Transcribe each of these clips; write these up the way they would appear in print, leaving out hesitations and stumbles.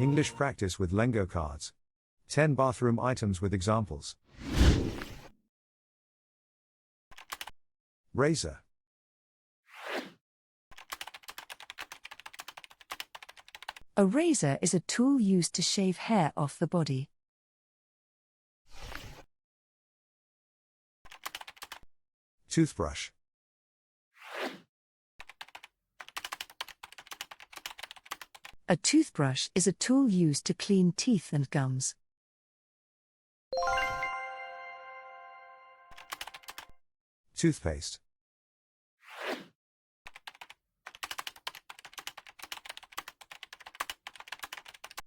English practice with Lengo cards. 10 bathroom items with examples. Razor. A razor is a tool used to shave hair off the body. Toothbrush. A toothbrush is a tool used to clean teeth and gums. Toothpaste.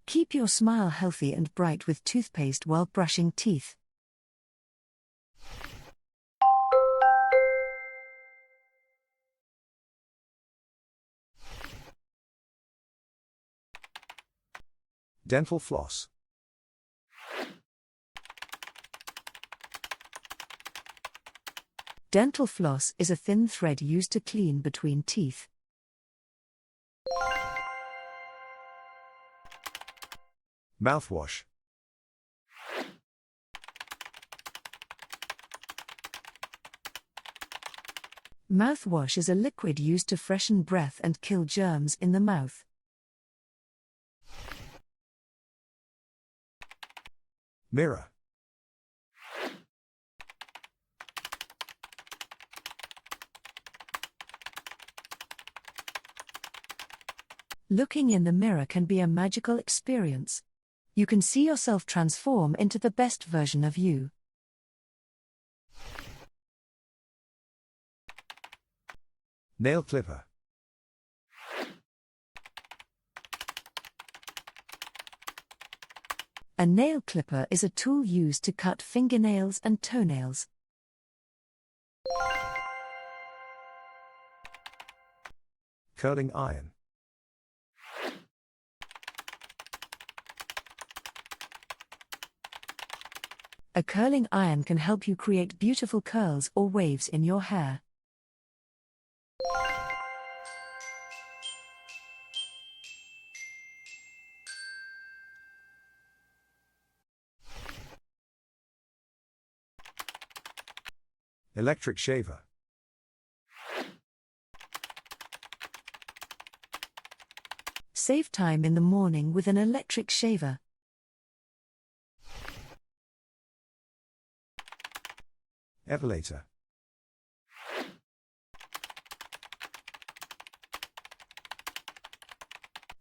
Keep your smile healthy and bright with toothpaste while brushing teeth. Dental floss. Dental floss is a thin thread used to clean between teeth. Mouthwash. Mouthwash is a liquid used to freshen breath and kill germs in the mouth. Mirror. Looking in the mirror can be a magical experience. You can see yourself transform into the best version of you. Nail clipper. A nail clipper is a tool used to cut fingernails and toenails. Curling iron. A curling iron can help you create beautiful curls or waves in your hair. Electric shaver. Save time in the morning with an electric shaver. Epilator.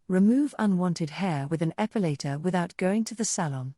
Remove unwanted hair with an epilator without going to the salon.